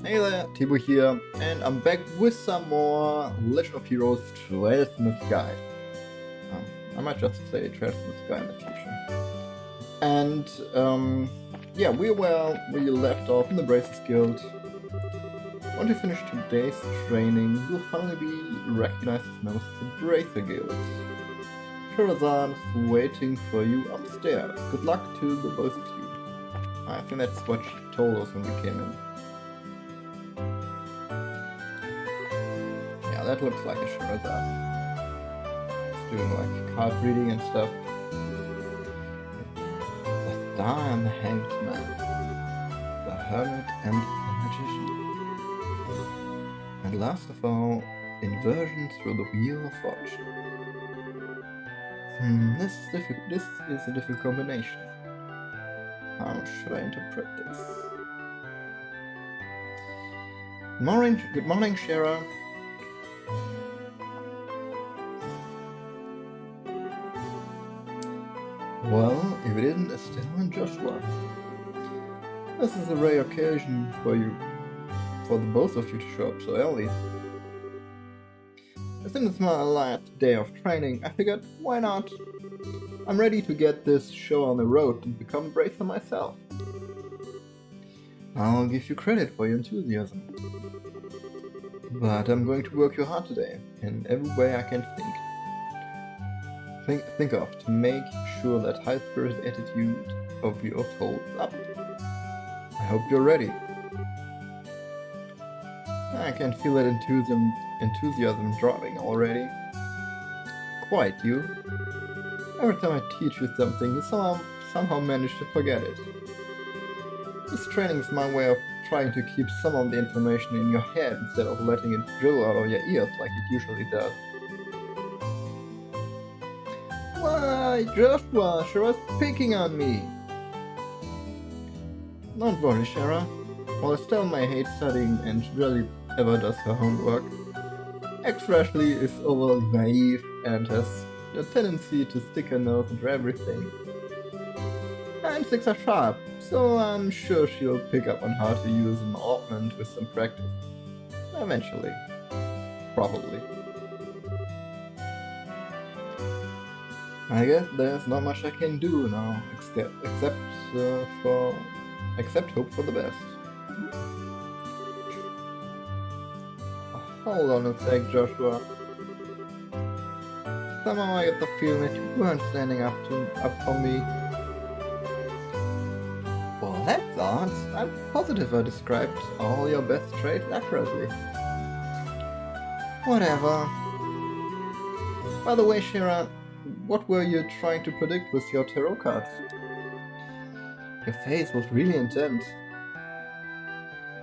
Hey there, Thibaut here, and I'm back with some more Legend of Heroes Tradesmith Guide. I might just say Tradesmith Guide in the future. And, yeah, we left off in the Bracers Guild. Once you finish today's training, you'll finally be recognized as members of the Bracer Guild. Shirazan is waiting for you upstairs. Good luck to the both of you. I think that's what she told us when we came in. Yeah, that looks like a Shirazan. It's doing like card reading and stuff. The Star and the Hanged Man. The Hermit and the Magician. And last of all, Inversion through the Wheel of Fortune. This is a difficult combination. How should I interpret this? Good morning, Shara. Well, if it isn't Estelle and Joshua. This is a rare occasion for the both of you to show up so early. Since it's my last day of training, I figured, why not? I'm ready to get this show on the road and become a bracer myself. I'll give you credit for your enthusiasm. But I'm going to work you hard today, in every way I can think of to make sure that high-spirited attitude of yours holds up. I hope you're ready. I can feel that enthusiasm dropping already. Quite, you. Every time I teach you something, you somehow manage to forget it. This training is my way of trying to keep some of the information in your head instead of letting it drill out of your ears like it usually does. Why, Joshua, Shara's picking on me! Don't worry, Shara. While Estelle may hate studying and rarely ever does her homework, X-Freshly is overly naive and has a tendency to stick her nose into everything. And sticks are sharp, so I'm sure she'll pick up on how to use an augment with some practice. Eventually. Probably. I guess there's not much I can do now, except hope for the best. Hold on a sec, Joshua. Somehow I get the feeling that you weren't standing up for me. Well, that's odd. I'm positive I described all your best traits accurately. Whatever. By the way, Shira, what were you trying to predict with your tarot cards? Your face was really intense.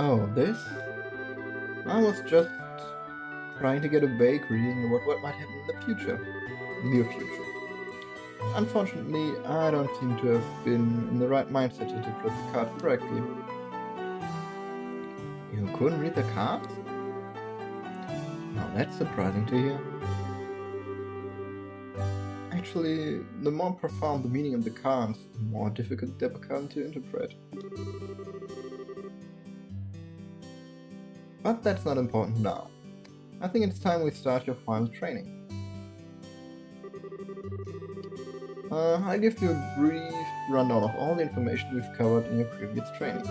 Oh, this? I was just trying to get a vague reading of what might happen in the near future. Unfortunately, I don't seem to have been in the right mindset to interpret the cards correctly. You couldn't read the cards? Now that's surprising to hear. Actually, the more profound the meaning of the cards, the more difficult they become to interpret. But that's not important now. I think it's time we start your final training. I'll give you a brief rundown of all the information we've covered in your previous training.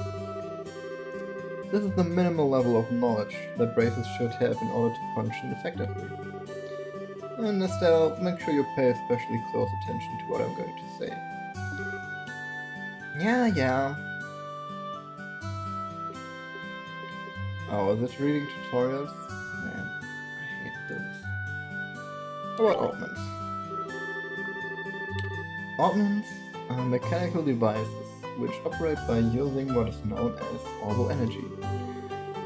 This is the minimal level of knowledge that bracers should have in order to function effectively. And Estelle, make sure you pay especially close attention to what I'm going to say. Yeah. Oh, is it reading tutorials? Man, I hate those. How about augments? Augments are mechanical devices which operate by using what is known as orbital energy.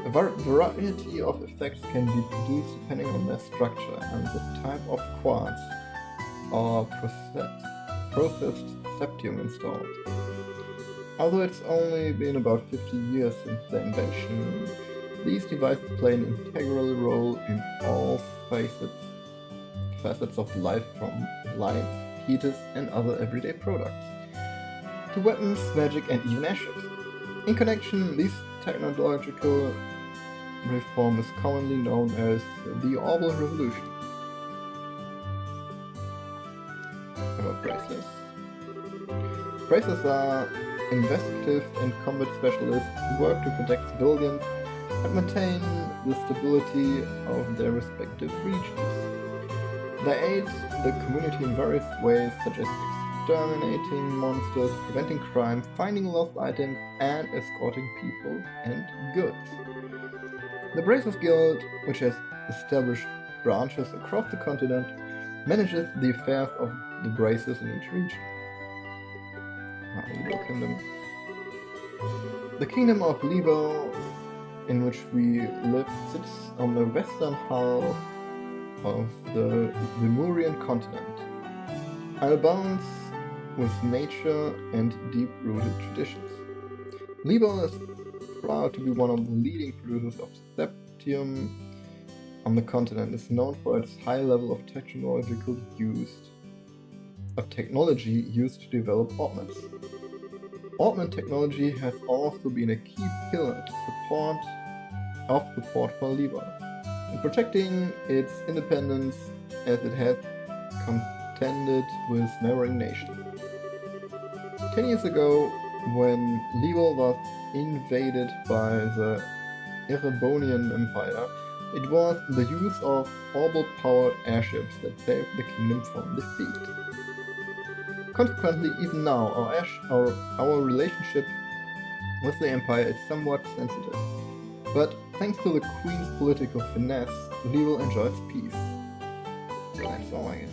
A variety of effects can be produced depending on their structure and the type of quartz or processed septum installed. Although it's only been about 50 years since their invention, these devices play an integral role in all facets of life, from lights, heaters and other everyday products, to weapons, magic and even airships. In connection, this technological reform is commonly known as the Orbital Revolution. About braces. Braces are investigative and combat specialists who work to protect civilians and maintain the stability of their respective regions. They aid the community in various ways, such as exterminating monsters, preventing crime, finding lost items, and escorting people and goods. The Bracers Guild, which has established branches across the continent, manages the affairs of the Bracers in each region. Liberl Kingdom. The Kingdom of Liberl, in which we live, sits on the western half of the Lemurian continent, and abounds with nature and deep-rooted traditions. Liberl is proud to be one of the leading producers of septum on the continent. Is known for its high level of technology used to develop augments. Augment technology has also been a key pillar of support for Liberl in protecting its independence, as it has contended with neighboring nations. 10 years ago, when Liberl was invaded by the Erebonian Empire, it was the use of orbital-powered airships that saved the kingdom from defeat. Consequently, even now, our relationship with the Empire is somewhat sensitive. But thanks to the Queen's political finesse, Liberl enjoys peace. That's all, I guess.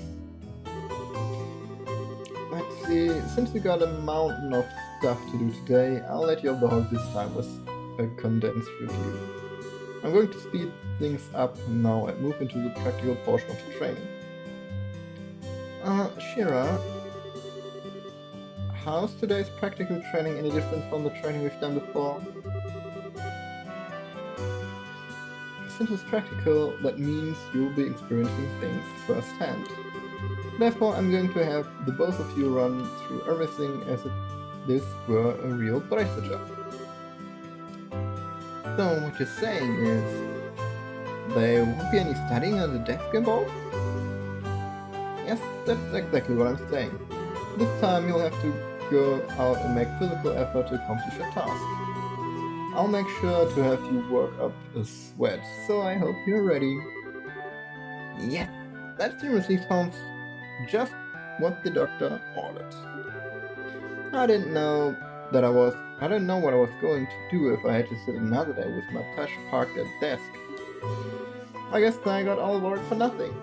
Let's see, since we got a mountain of stuff to do today, I'll let you off the hook this time with a condensed review. I'm going to speed things up now and move into the practical portion of the training. Shira, how's today's practical training any different from the training we've done before? Since it's practical, that means you'll be experiencing things firsthand. Therefore, I'm going to have the both of you run through everything as if this were a real bracer job. So, what you're saying is, there won't be any studying at the desk involved? Yes, that's exactly what I'm saying. This time you'll have to go out and make physical effort to accomplish your task. I'll make sure to have you work up a sweat, so I hope you're ready. Yeah, that seriously sounds just what the doctor ordered. I didn't know what I was going to do if I had to sit another day with my touch parked at desk. I guess I got all work for nothing.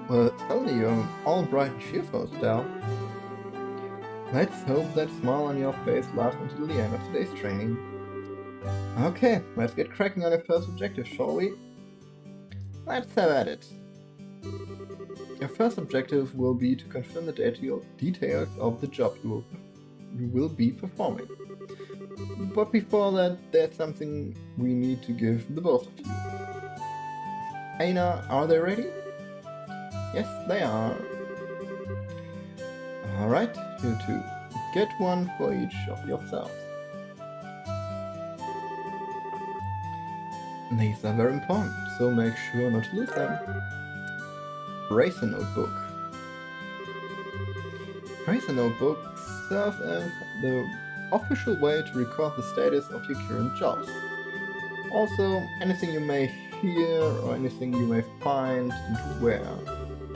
Well, suddenly you're all bright and cheerful, Estelle. Let's hope that smile on your face lasts until the end of today's training. Okay, let's get cracking on your first objective, shall we? Let's have at it. Your first objective will be to confirm the details of the job you will be performing. But before that, there's something we need to give the both of you. Aina, are they ready? Yes, they are. Alright, you two. Get one for each of yourselves. These are very important, so make sure not to lose them. Bracer Notebook. Bracer Notebook serves as the official way to record the status of your current jobs. Also, anything you may hear or anything you may find and wear.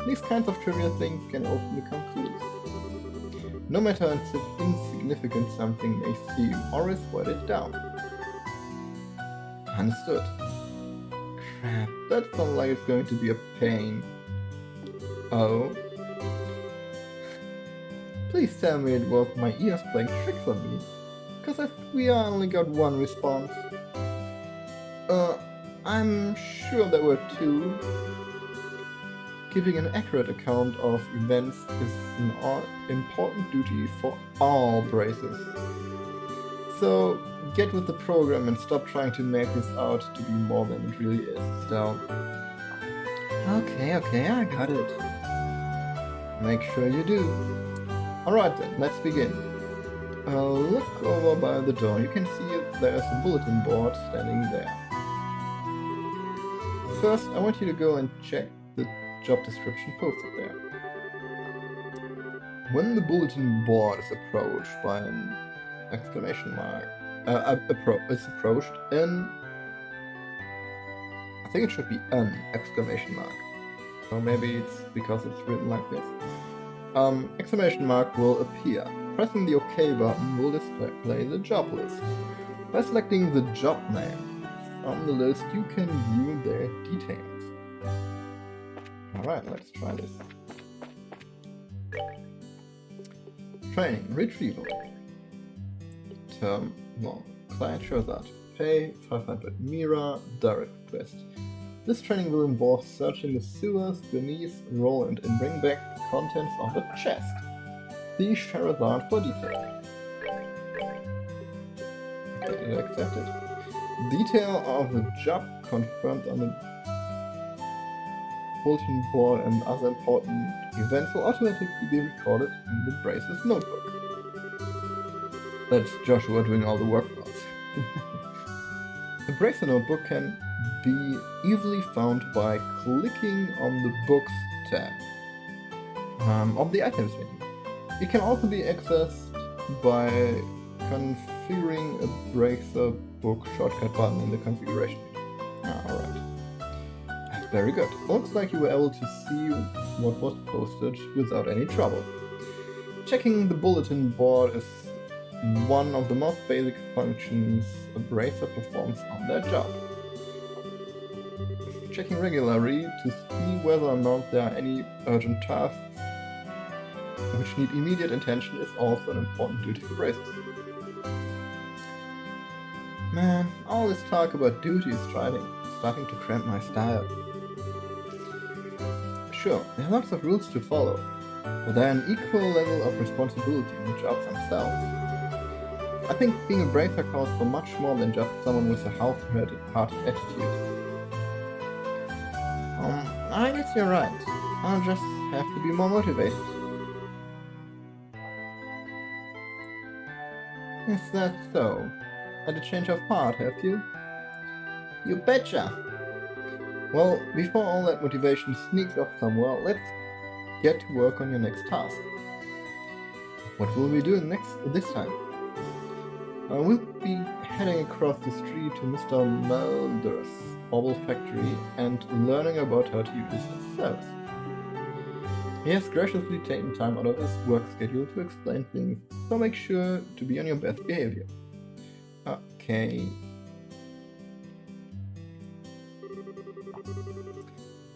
These kinds of trivial things can often become clues. No matter how insignificant something may seem, always write it down. Understood. Crap, that sounds like it's going to be a pain. Oh? Please tell me it was my ears playing tricks on me, because I only got one response. I'm sure there were two. Giving an accurate account of events is an important duty for all bracers. So get with the program and stop trying to make this out to be more than it really is, Estelle. Okay, I got it. Make sure you do. Alright then, let's begin. Look over by the door. You can see there's a bulletin board standing there. First, I want you to go and check the job description posted there. When the bulletin board is approached by an exclamation mark, it's approached in, I think it should be an exclamation mark. Or maybe it's because it's written like this. Exclamation mark will appear. Pressing the OK button will display the job list. By selecting the job name on the list, you can view their details. Alright, let's try this. Training, Retrieval. Term 1. Client shows up. Pay 500 Mira, direct request. This training will involve searching the sewers beneath Roland and bring back the contents of a chest. See Charizard for detail. Okay, did I accept it? Detail of the job confirmed on the bulletin board and other important events will automatically be recorded in the Brace's notebook. That's Joshua doing all the work for us. The Bracer notebook can be easily found by clicking on the Books tab of the Items menu. It can also be accessed by configuring a Bracer book shortcut button in the configuration menu. Alright. Very good. Looks like you were able to see what was posted without any trouble. Checking the bulletin board is one of the most basic functions a Bracer performs on their job. Checking regularly to see whether or not there are any urgent tasks which need immediate attention is also an important duty for Bracers. Man, all this talk about duty is starting to cramp my style. Sure, there are lots of rules to follow, but there are an equal level of responsibility in the jobs themselves. I think being a Bracer calls for much more than just someone with a half-hearted attitude. I guess you're right. I'll just have to be more motivated. Is that so? Had a change of heart, have you? You betcha! Well, before all that motivation sneaks off somewhere, let's get to work on your next task. What will we do this time? We'll be heading across the street to Mr. Mulder's Orbital Factory and learning about how to use its service. He has graciously taken time out of his work schedule to explain things, so make sure to be on your best behavior. Okay.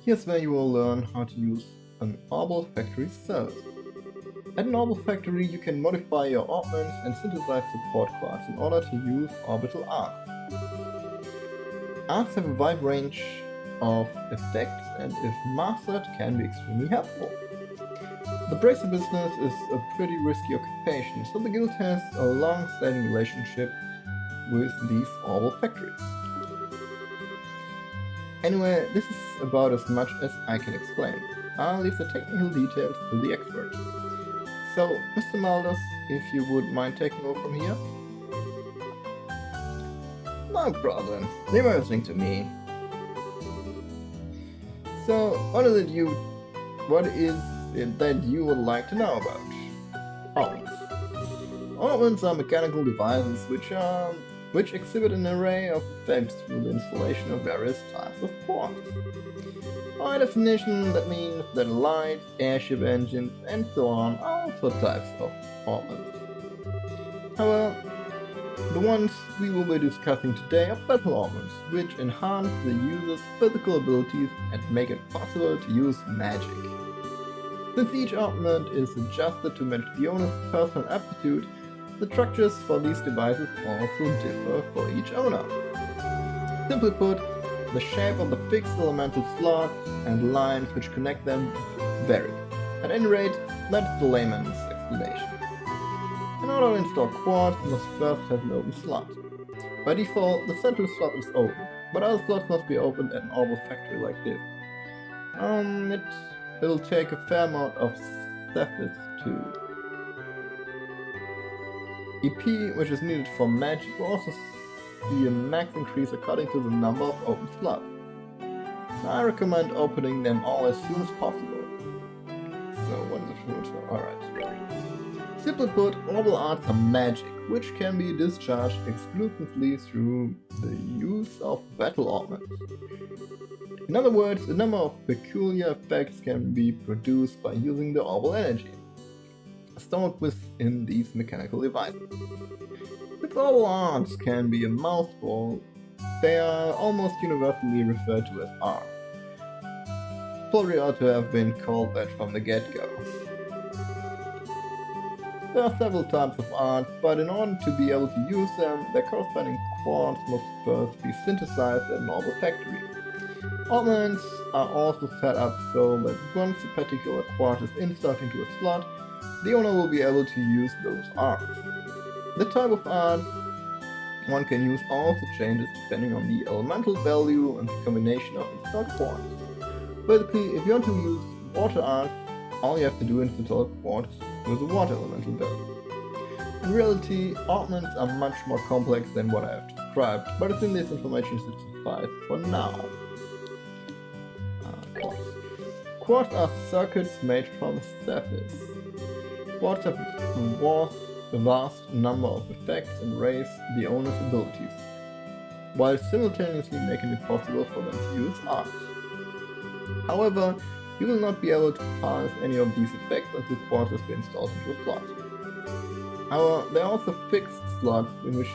Here's where you will learn how to use an Orbital Factory service. At an Orbital Factory, you can modify your orbments and synthesize support quads in order to use orbital arcs. Arcs have a wide range of effects and if mastered can be extremely helpful. The Bracer business is a pretty risky occupation, so the guild has a long-standing relationship with these Orbital Factories. Anyway, this is about as much as I can explain. I'll leave the technical details to the expert. So, Mr. Mulders, if you would mind taking over from here? No problem. Leave everything to me. So, what is it that you would like to know about? Orbments. Orbments are mechanical devices which exhibit an array of effects through the installation of various types of ports. By definition, that means that lights, airship engines, and so on are also types of orbments. However, the ones we will be discussing today are battle orbments, which enhance the user's physical abilities and make it possible to use magic. Since each orbment is adjusted to match the owner's personal aptitude, the structures for these devices also differ for each owner. Simply put, the shape of the fixed elemental slots and lines which connect them vary. At any rate, that's the layman's explanation. In order to install quartz, you must first have an open slot. By default, the central slot is open, but other slots must be opened at an orbital factory like this. It'll take a fair amount of Cephas to EP, which is needed for magic, will also see a max increase according to the number of open slots. I recommend opening them all as soon as possible. So what is the fruit? Alright. Simply put, orbital arts are magic, which can be discharged exclusively through the use of battle ornaments. In other words, a number of peculiar effects can be produced by using the orbital energy stored within these mechanical devices. Since orbital arts can be a mouthful, they are almost universally referred to as arts. Probably ought to have been called that from the get-go. There are several types of arts, but in order to be able to use them, their corresponding quartz must first be synthesized at an orbital factory. Ornaments are also set up so that once a particular quartz is inserted into a slot, the owner will be able to use those arts. The type of art one can use also changes depending on the elemental value and the combination of installed quartz. Basically, if you want to use water art, all you have to do is install quartz with a water elemental value. In reality, ornaments are much more complex than what I have described, but I think this information should suffice for now. Quartz. Quartz are circuits made from sapphires. Quartz have a vast number of effects and raise the owner's abilities, while simultaneously making it possible for them to use art. However, you will not be able to pass any of these effects until quartz has been installed into a slot. However, there are also fixed slots in which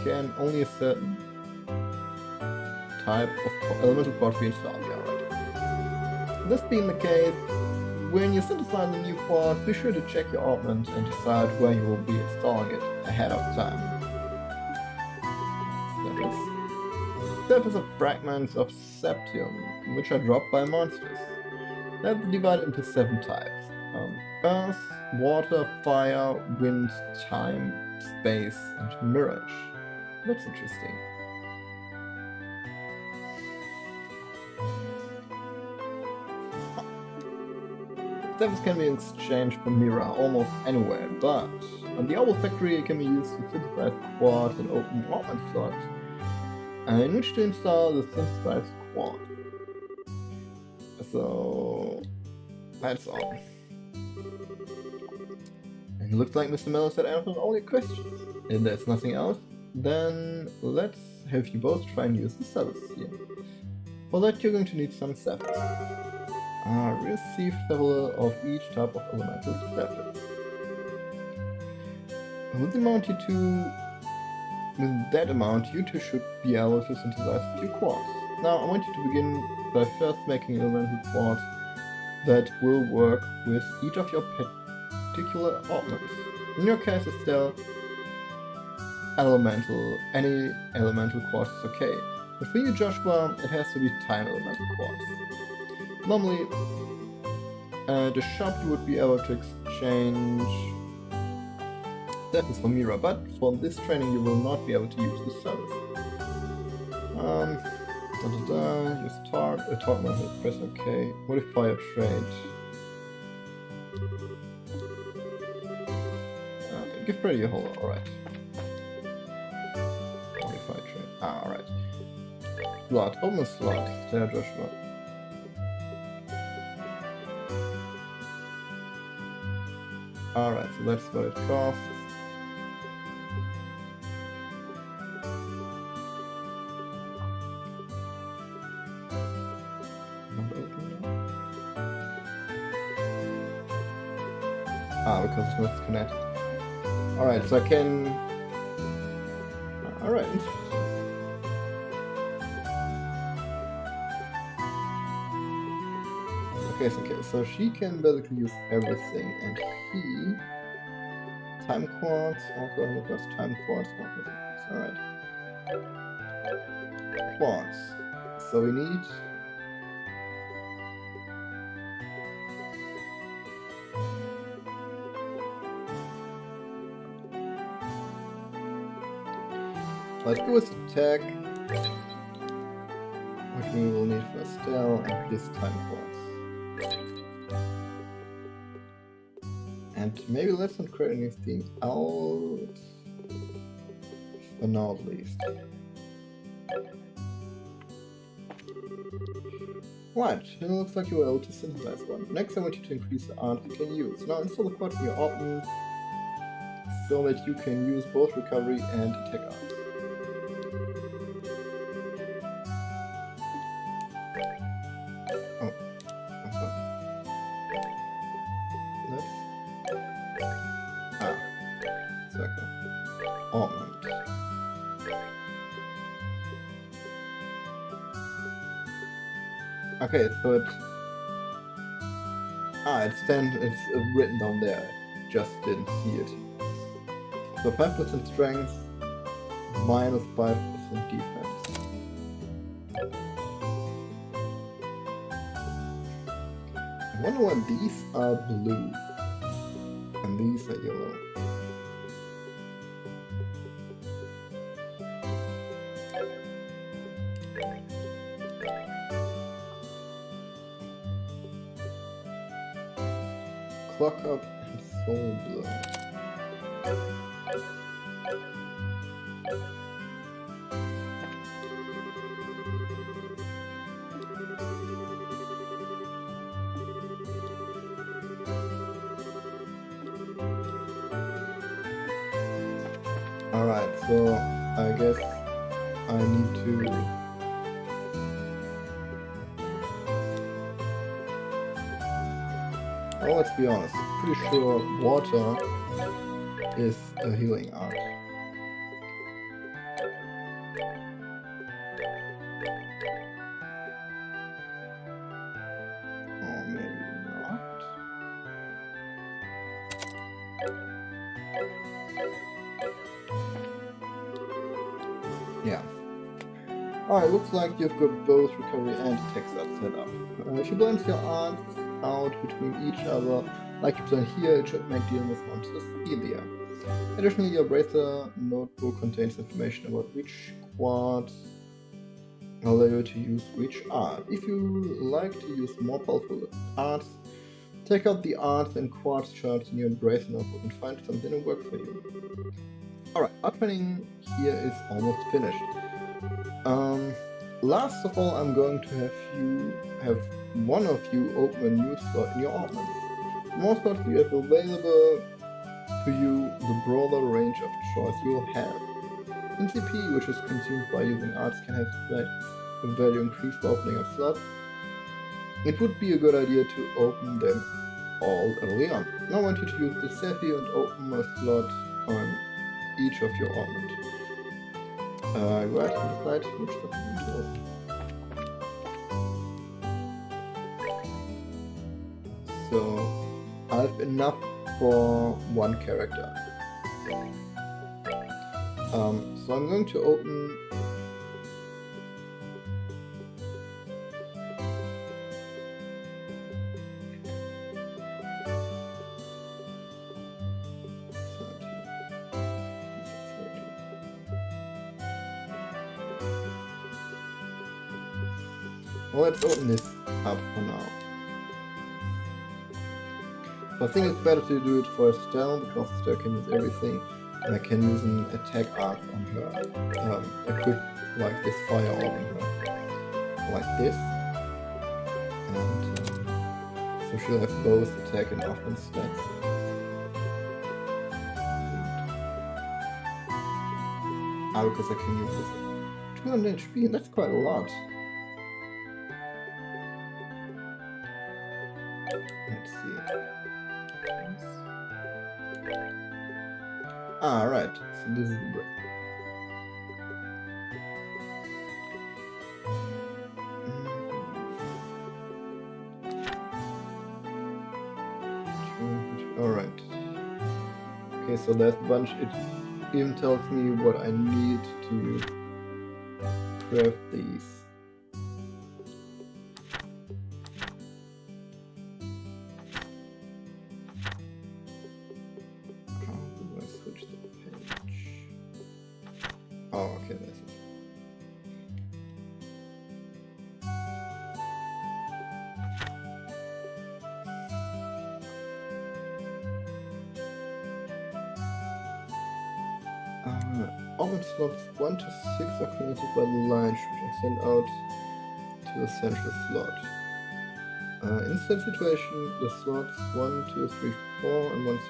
can only a certain type of elemental quartz be installed. Yeah, right. This being the case, when you synthesize a new quartz, be sure to check your ornament and decide where you will be installing it ahead of time. Surface of Fragments of Septum, which are dropped by monsters. They're divided into 7 types. Earth, Water, Fire, Wind, Time, Space, and Mirage. That's interesting. Stems can be exchanged for mirror almost anywhere, but on the orbital factory it can be used to synthesize quartz and open ornament slots, in which to install the synthesized quartz. So that's all. And it looks like Mr. Miller said answered all your questions. If there's nothing else, then let's have you both try and use the services here. For that you're going to need some sapphires. Receive several of each type of elemental sapphire. With that amount, you two should be able to synthesize a few quartz. Now, I want you to begin by first making elemental quartz that will work with each of your particular ornaments. In your case, Estelle, any elemental quartz is okay. But for you, Joshua, it has to be time elemental quartz. Normally, at the shop you would be able to exchange sapphires for mirror, but for this training you will not be able to use this service. Use talk method, press OK. Modify your trade. Give Brady a hold, alright. Modify trade. Alright. Slot, open a slot, there Joshua. Alright, so that's what it costs. Because it's not connected. Alright, so I can... Alright. Okay, so she can basically use everything, and he... Time quartz, time quartz, alright. Quartz. So we need... Let's go with tech, which we will need for Estelle, and this time quartz. And maybe let's not create anything out for now at least. Right, it looks like you were able to synthesize one. Next I want you to increase the art you can use. Now install the quad in your options so that you can use both recovery and attack arts. Oh, I'm sorry. Circle. Ornament. Okay, so it's written down there. Just didn't see it. So 5% strength, minus 5% defense. I wonder why these are blue and these are yellow. Clock up and soul blow. Alright, so I guess I need to well, let's be honest, pretty sure water is a healing art. Or maybe not. Yeah. Alright, looks like you've got both recovery and attack stats set up. If you balance your arts out between each other, like you've done here, it should make dealing with monsters easier. Additionally, your bracer notebook contains information about which quads allow you to use which art. If you like to use more powerful arts, take out the arts and quads charts in your bracer notebook and find something that works for you. Alright, our training here is almost finished. Last of all, I'm going to have one of you open a new slot in your ordnance. The more slots you have available to you, the broader range of choice you will have. NCP, which is consumed by using arts, can have slight value increase for opening a slot. It would be a good idea to open them all early on. Now I want you to use the Sephi and open a slot on each of your ornament. Right, decide which slot you need to open. So I have enough for one character. So I'm going to open well, let's open this up for now. So I think it's better to do it for Estelle, because Estelle can use everything, and I can use an attack art on her, equip like this fire orb on her, like this, and so she'll have both attack and offense stats. Because I can use this 200 HP, and that's quite a lot. Let's see. Right, so this is the break. Alright. Okay, so there's a bunch. It even tells me what I need to craft these. Oh, okay, that's it. Open slots 1 to 6 are created by the line shooting sent out to the central slot. In such situation, the slots 1, 2, 3, 4 and 1, 6.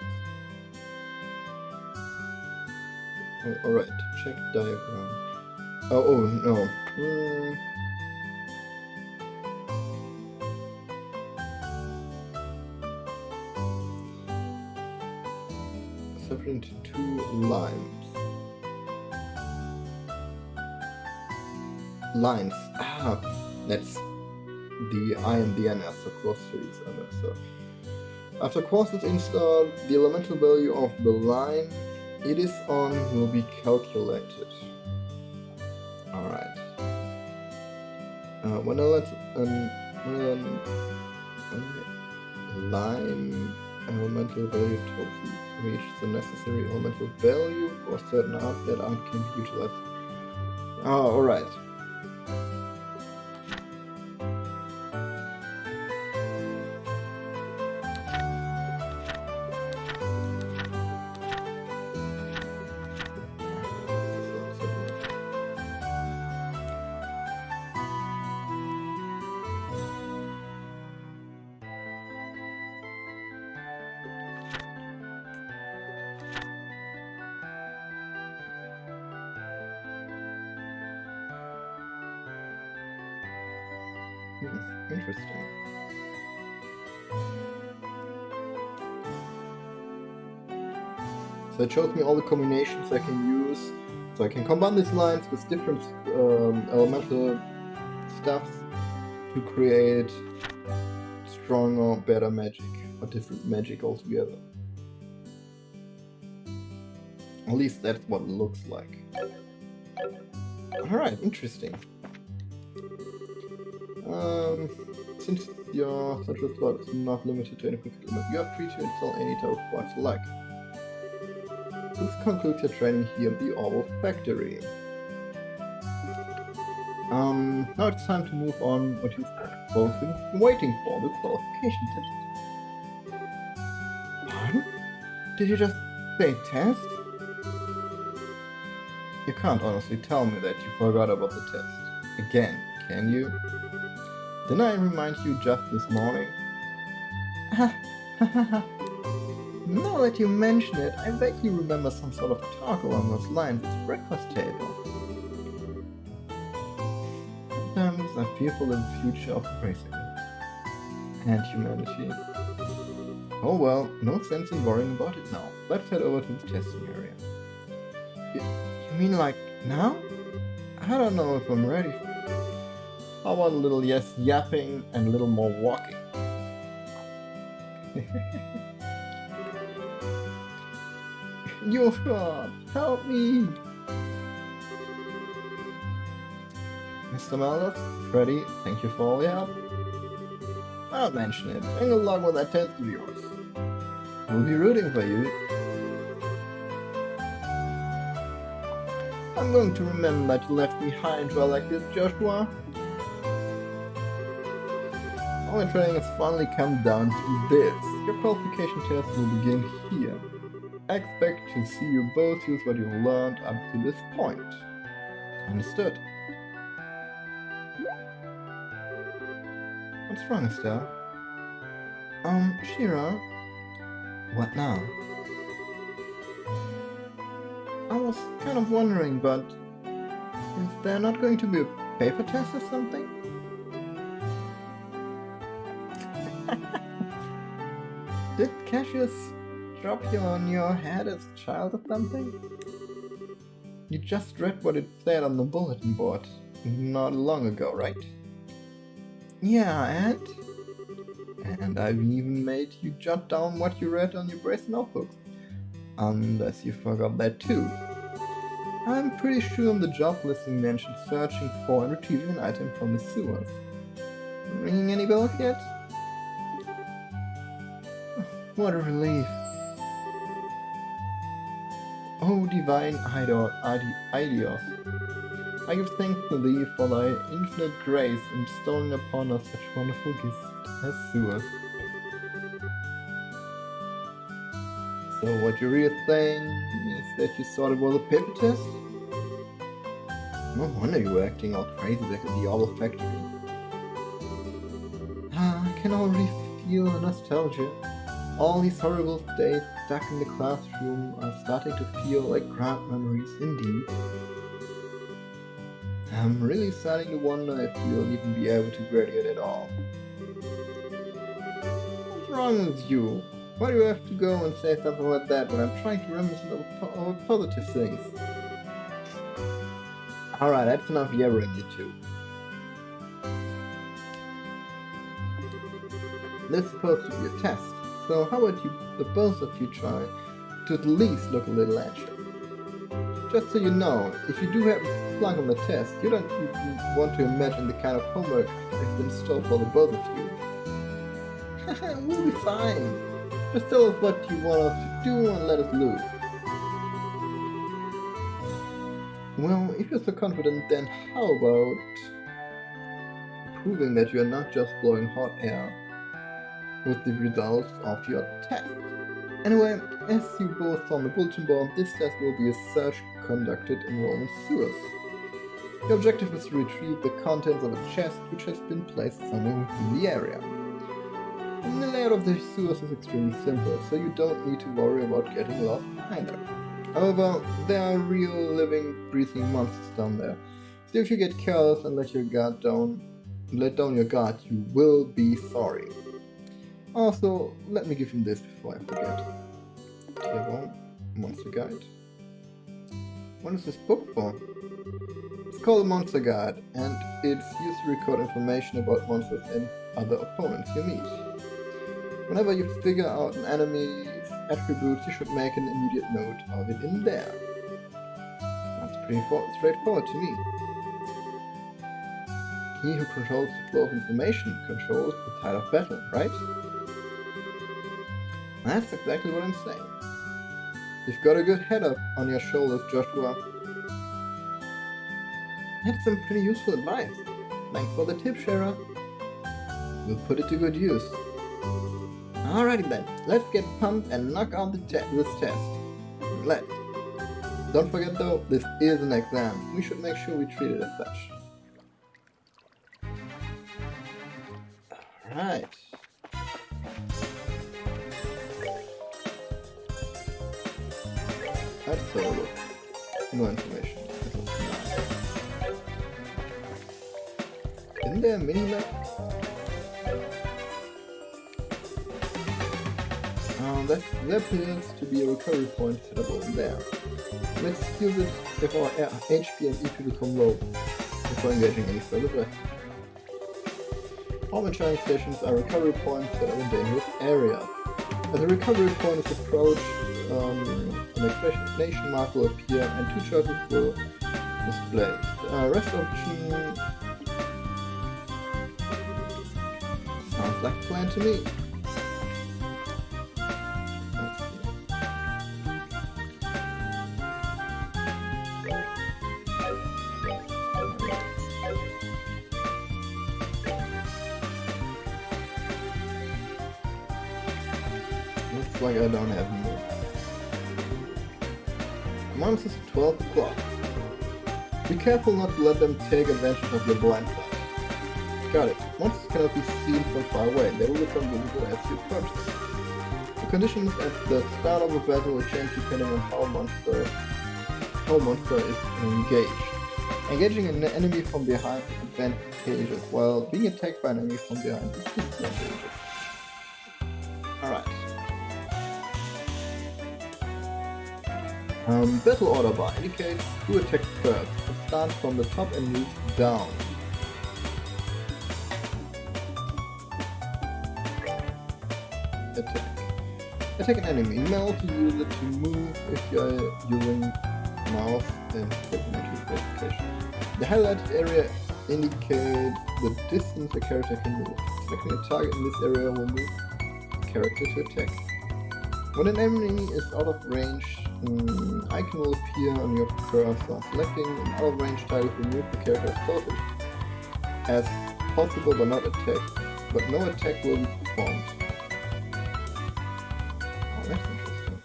Oh, alright, check diagram. Oh no. Separated into 2 lines. Lines. Ah, that's the I and the N are so close to each other. So after course is installed, the elemental value of the line it is on will be calculated. Alright. When a line elemental value total reaches the necessary elemental value for a certain art, that art can be utilized. Oh, alright. Interesting. So it shows me all the combinations I can use. So I can combine these lines with different elemental stuffs to create stronger, better magic, or different magic altogether. At least that's what it looks like. Alright, interesting. Since your central slot is not limited to any particular map, you are free to install any type of parts you like. This concludes your training here at the Orbital Factory. Now it's time to move on what you've both been waiting for, the Qualification Test. Pardon? Did you just say test? You can't honestly tell me that you forgot about the test. Again, can you? Didn't I remind you just this morning? Now that you mention it, I vaguely remember some sort of talk along those lines at the breakfast table. Sometimes I fear for the future of the racing and humanity. Oh well, no sense in worrying about it now. Let's head over to the testing area. You mean like now? I don't know if I'm ready. How about a little yes yapping and a little more walking? You're short! Help me! Mr. Malus, Freddy, thank you for all your help. I'll mention it. And good luck with that test of yours. We'll be rooting for you. I'm going to remember that you left me high and dry like this, Joshua. Our training has finally come down to this. Your qualification test will begin here. I expect to see you both use what you've learned up to this point. Understood. What's wrong, Estelle? Shira? What now? I was kind of wondering, but is there not going to be a paper test or something? Did Cassius drop you on your head as a child or something? You just read what it said on the bulletin board not long ago, right? Yeah, and I've even made you jot down what you read on your brace notebooks. Unless you forgot that too. I'm pretty sure the job listing mentioned searching for and retrieving an item from the sewers. Ringing any bells yet? What a relief. Oh, divine Idios. I give thanks to thee for thy infinite grace in bestowing upon us such wonderful gifts as sewers. So what you're really saying is that you thought it was a paper test? No wonder you were acting all crazy back at the Owl factory. I can already feel the nostalgia. All these horrible days stuck in the classroom are starting to feel like grand memories indeed. I'm really starting to wonder if you'll even be able to graduate at all. What's wrong with you? Why do you have to go and say something like that when I'm trying to reminisce over positive things? Alright, that's enough yammering, you two. This is supposed to be a test, so how about the both of you try to at least look a little anxious? Just so you know, if you do happen to flunk on the test, you don't even want to imagine the kind of homework that's in store for the both of you. We'll be fine. Just tell us what you want us to do and let us loose. Well, if you're so confident, then how about proving that you're not just blowing hot air with the results of your test? Anyway, as you both saw on the bulletin board, this test will be a search conducted in Roman sewers. The objective is to retrieve the contents of a chest which has been placed somewhere within the area. And the layout of the sewers is extremely simple, so you don't need to worry about getting lost either. However, there are real living, breathing monsters down there, so if you get careless and let down your guard, you will be sorry. Also, let me give him this before I forget. Tier 1, Monster Guide. What is this book for? It's called Monster Guide, and it's used to record information about monsters and other opponents you meet. Whenever you figure out an enemy's attributes, you should make an immediate note of it in there. That's pretty straightforward to me. He who controls the flow of information controls the tide of battle, right? That's exactly what I'm saying. You've got a good head up on your shoulders, Joshua. That's some pretty useful advice. Thanks for the tip, Shara. We'll put it to good use. Alrighty then, let's get pumped and knock out this test. Let's. Don't forget though, this is an exam. We should make sure we treat it as such. Alright. Let's have a look. No information. Isn't there a mini-map? There appears to be a recovery point set up over there. Let's use it if our HP and EP become low, before engaging any further breath. All charging stations are recovery points that are in dangerous areas. As a recovery point is approached, an exclamation mark will appear and two choices will display. Rest option sounds like a plan to me. Looks like I don't have more. Monsters at 12 o'clock. Be careful not to let them take advantage of your blind side. Got it. Monsters cannot be seen from far away. They will become visible as you approach them. The conditions at the start of a battle will change depending on how monster is engaged. Engaging an enemy from behind is advantageous, while being attacked by an enemy from behind is disadvantageous. Alright. Battle order bar indicates who attacks first. It starts from the top and moves down. Attack. Attack an enemy. You may also use it to move if you are using mouse and technology verification. The highlighted area indicates the distance a character can move. Selecting a target in this area will move the character to attack. When an enemy is out of range, an icon will appear on your cursor. Selecting an out of range target will move the character as close as possible but no attack will be performed. Oh, that's interesting.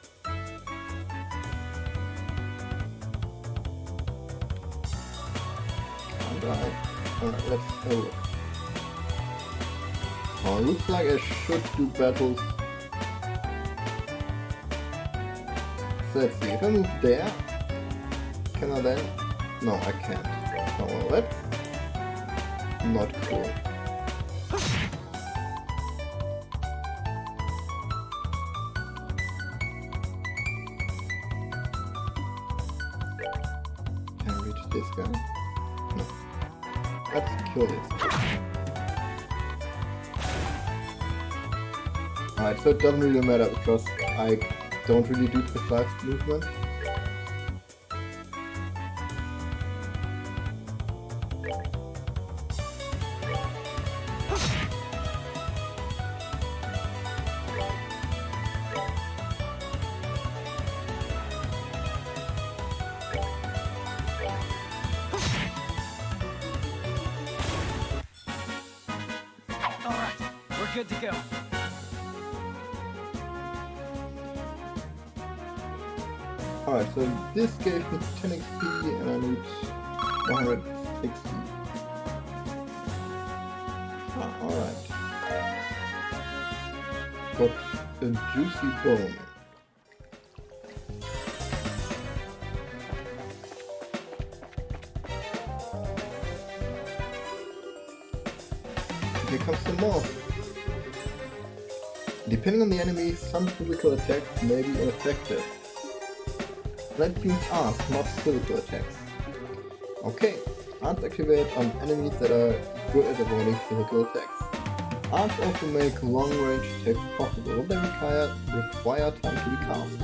Right. Alright, let's have a look. Oh, looks like I should do battles. So let's see, if I move there, can I then? No, I can't. Oh, well, that's not cool. Can I reach this guy? No. Let's kill this guy. Alright, so it doesn't really matter because I don't really do the fast movement. Alright, we're good to go. Alright, so this gave me 10 XP and I need 160. Ah, alright. Got a juicy bone. Here comes some more. Depending on the enemy, some physical attacks may be ineffective. Red beams arms, not physical attacks. Okay, arms activate on enemies that are good at avoiding physical attacks. Arms also make long-range attacks possible, but they require time to be cast.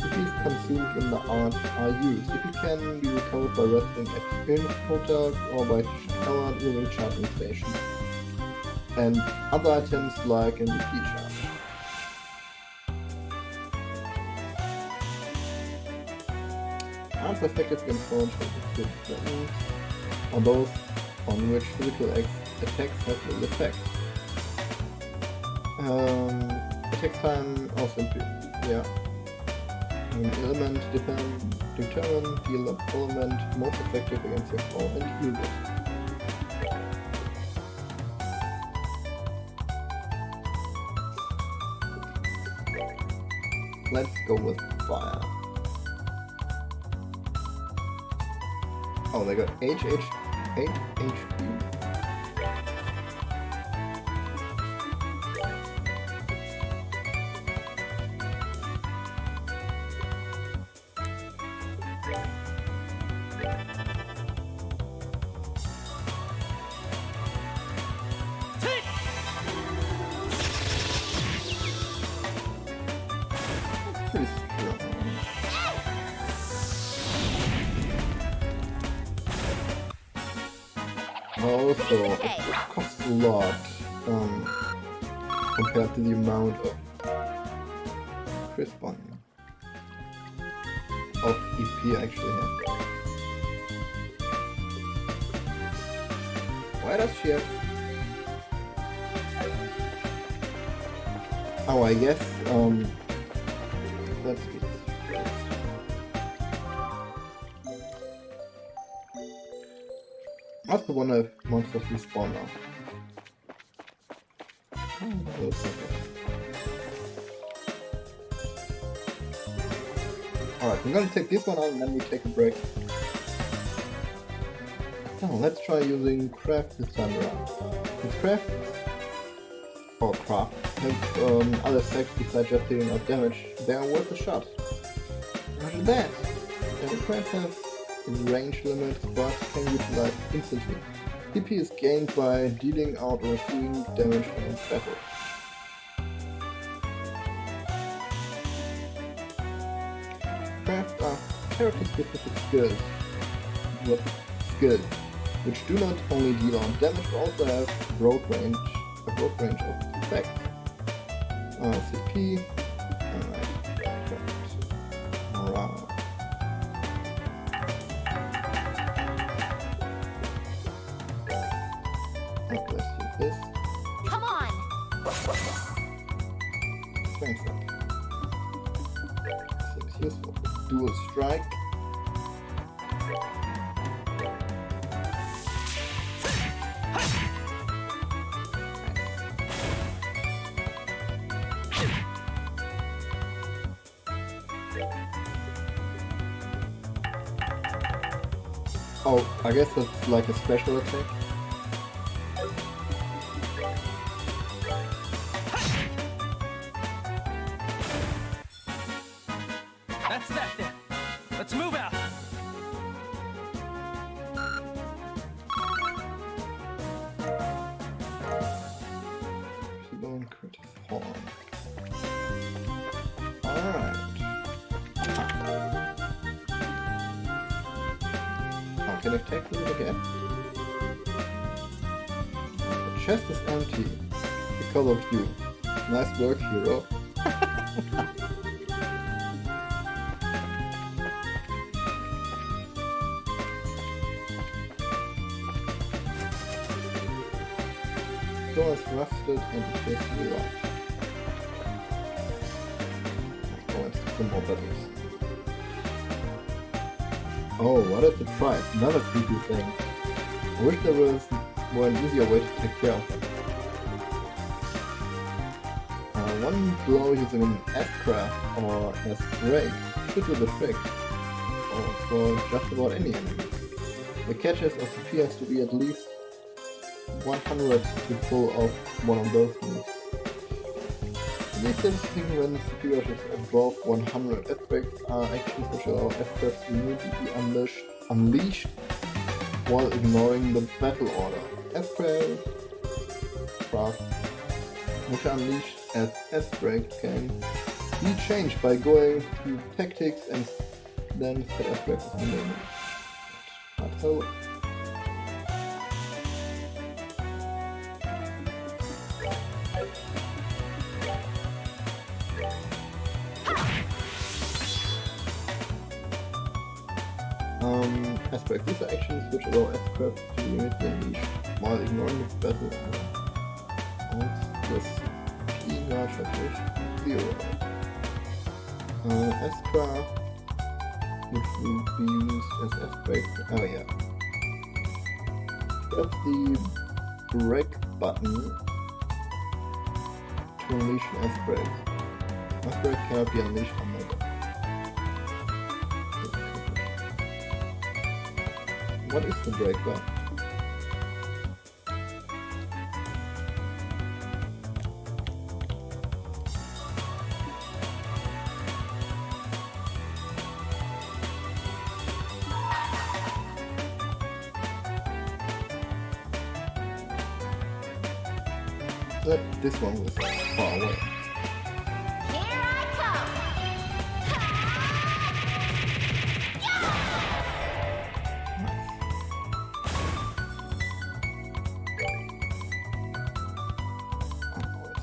EP consumed when the arms are used. EP can be recovered by resting at in hotel or by power during charging station. And other items like an EP charge. Arms effective when formed with weapons, or those on which physical attacks have little effect. Attack time also yeah. An element determine the element most effective against your foe and use it. Let's go with fire. Oh, they got 8 HP. Pretty strong. Also, it costs a lot compared to the amount of crisp bonding of EP I actually have. Why does she have? Oh, I guess let's do this first. That's the one of monsters respawn now. Oh, alright, I'm gonna take this one out and then we take a break. Now let's try using craft this time around. With craft or craft have other effects besides just dealing out damage. They are worth a shot. Imagine that! Craft have range limits but can utilize instantly. PP is gained by dealing out or receiving damage in battle. Craft are character-specific skills, which do not only deal out damage but also have a broad range of effects. CP. Alright. Okay, let's use this. Come on! Strength up. Seems useful. Dual strike. Oh, I guess that's like a special attack. That's that then. Let's move out. Bone critic form. Alright. How can I take this again? The chest is empty because of you. Nice work, hero. Door is rusted and appears to be locked. Oh, it's some more battles. Oh, what is the price? Another creepy thing. I wish there was an easier way to take care of them. One blow using an S-craft or S-break should do the trick. Or for just about any enemy. The catch is OCP has to be at least 100 to pull off one of those moves. These thing when superior is above 100 S-breaks are actions which allow S-traps to immediately unleashed while ignoring the battle order. S-traps which are unleashed as S-breaks can be changed by going to tactics and then set S-breaks as the name. But how? S-breaks. These are actions which allow S-traps to immediately unleash while ignoring the battle order. And this P-guard at 0. S-craft which will be used as S-breaks. Oh yeah. Press the break button to unleash an S-break. S-break cannot be unleashed on mobile. What is the break button? This one was far away. Here I come!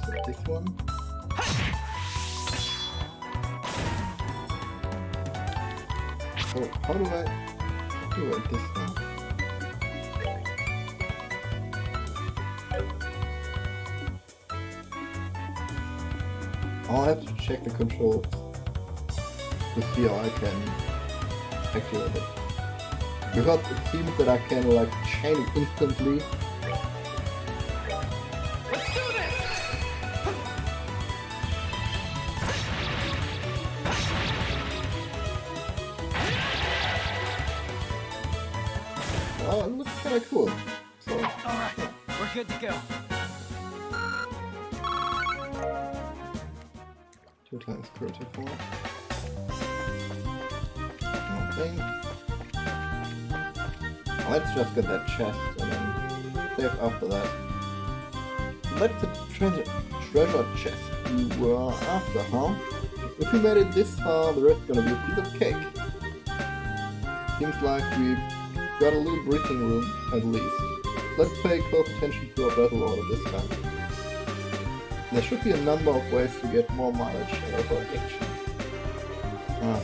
So this one. So how do I do it this now? I'll have to check the controls to see how I can activate it. Because it seems that I can like chain it instantly. Let's do this! Well, it looks kinda cool. So Alright, we're good to go. 2 times cruelty 4. Nothing. Let's just get that chest and then save after that. That's the treasure chest you were after, huh? If we made it this far, the rest is gonna be a piece of cake. Seems like we got a little breathing room, at least. Let's pay close attention to our battle order this time. There should be a number of ways to get more mileage out of our actions.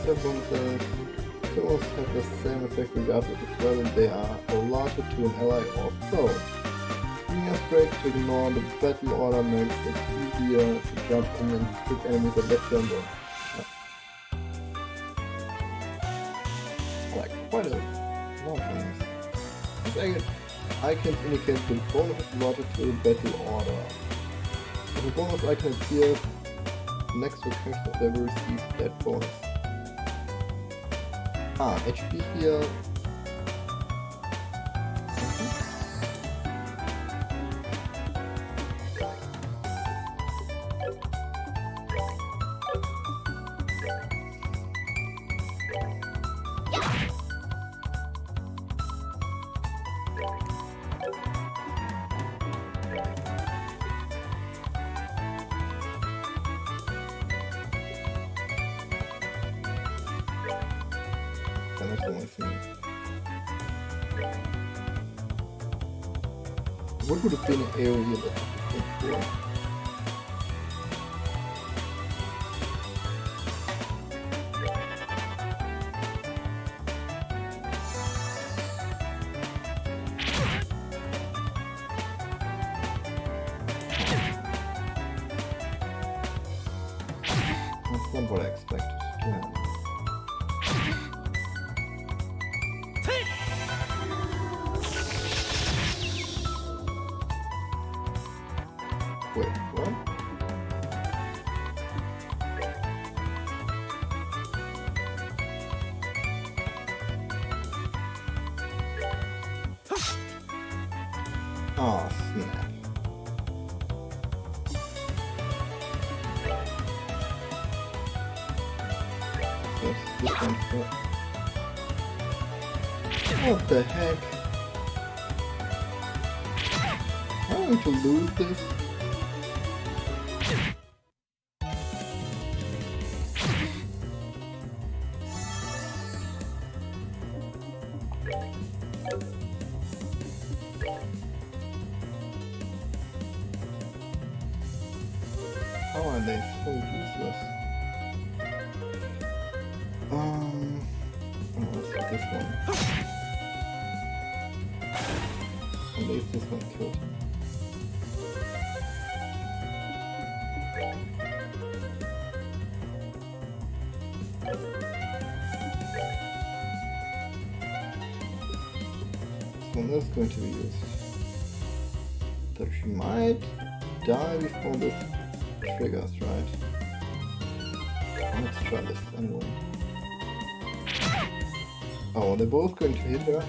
Serve bonuses. Servos have the same effect regardless of whether they are allotted to an ally or foe. Using a break to ignore the battle order makes it easier to jump in and strip enemies at that tempo. Like quite a lot of things. As icons indicate the bonus is allotted to a battle order. If a bonus icon appears next to a character, they will receive that bonus. HP here Come with me. What would have been an area that would have been cool? That's not what I expected. Yeah. Wait, what? Oh, snap. This one's for... What the heck? Am I going to lose this? How are they so useless? Oh, let's see this one. At least this one killed. This one is going to be used. That she might die before this triggers, right? Let's try this anyway. Oh, they're both going to hit her.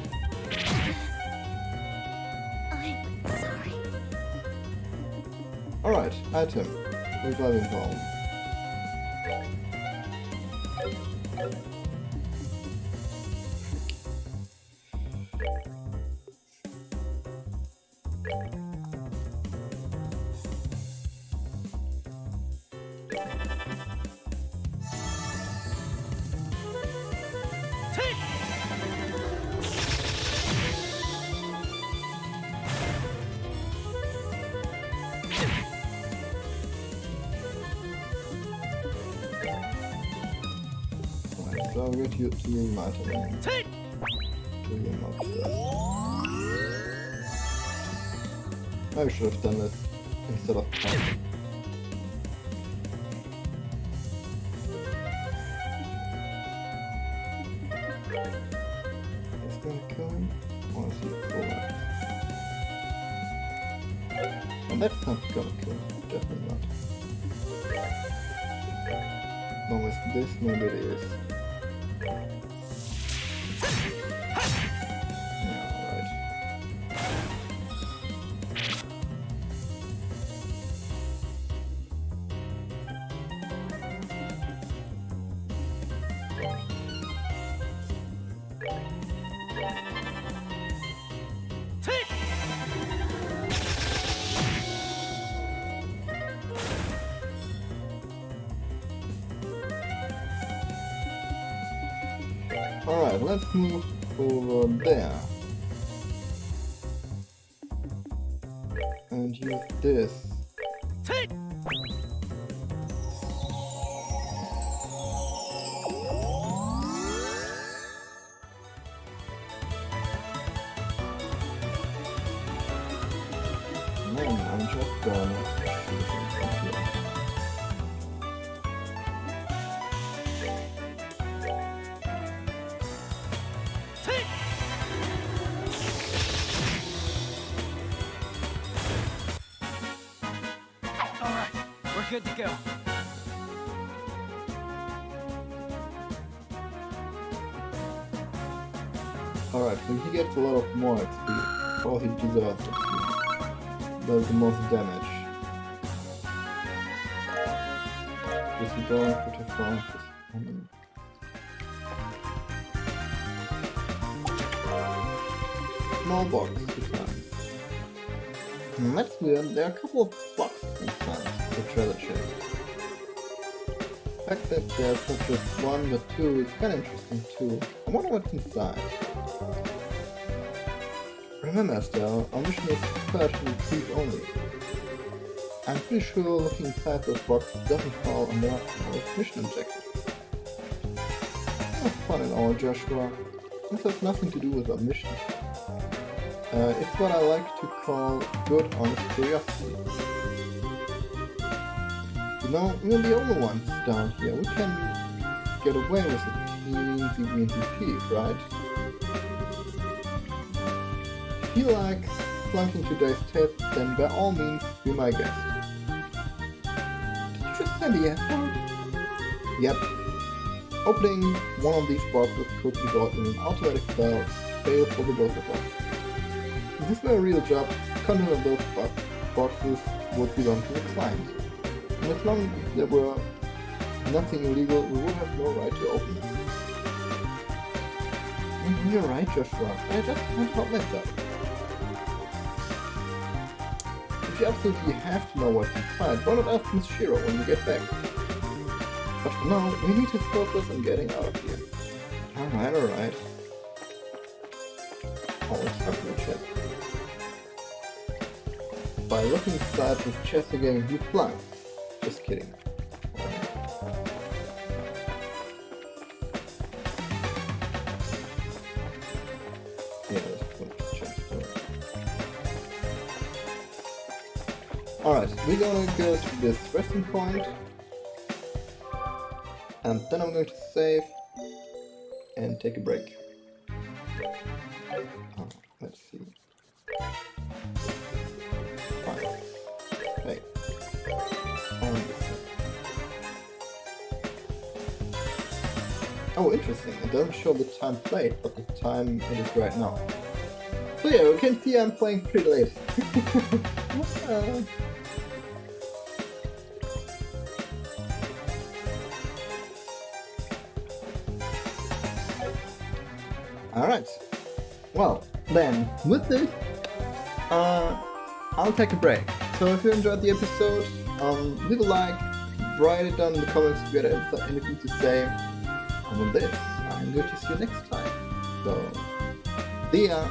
I'm sorry. Alright, item. Reviving Balm. So I'm going to use my item. I should have done this instead of time. It's gonna kill him. I wanna see it full life. And that's not gonna kill him. Definitely not. No, with this maybe it is. Alright, let's move over there. And use this. Man, I'm just gonna shoot him from here. Good to go. Alright, so he gets a lot of more XP. Or he deserves XP. Does the most damage. Just keep going, put your phone. Small box, it's nice. That's weird, there are a couple of boxes inside the treasure chest. fact that there's not just one but two is kind of interesting too. I wonder what's inside. Remember, Estelle, our mission is to search and retrieve only. I'm pretty sure looking inside those boxes doesn't fall under our mission objective. Have fun and all, Joshua. This has nothing to do with our mission. It's what I like to call good, honest curiosity. You know, we're the only ones down here. We can get away with a teensy-weensy peek, right? If you like flunking today's test, then by all means, be my guest. Did you just send the F-word? Yep. Opening one of these boxes could result in an automatic fail for the both of us. If this were a real job, the content of those boxes would belong to the client. And as long as there were nothing illegal, we would have no right to open them. You're right, Joshua. I just can't help myself. If you absolutely have to know what's inside, why not ask Miss Shiro when you get back? But for now, we need to focus on getting out of here. Alright. Always stuck in the chest. By looking inside this chest again, you fly. Just kidding. Yeah, let's put the chest there. Alright, we're gonna go to this resting point. And then I'm going to save and take a break. Let's see. Fine. Hey. Oh, interesting. It doesn't show the time played, but the time it is right now. So yeah, you can see I'm playing pretty late. Alright, well, then, with this, I'll take a break. So if you enjoyed the episode, leave a like, write it down in the comments if you had anything to say. And with this, I'm going to see you next time. So, see ya!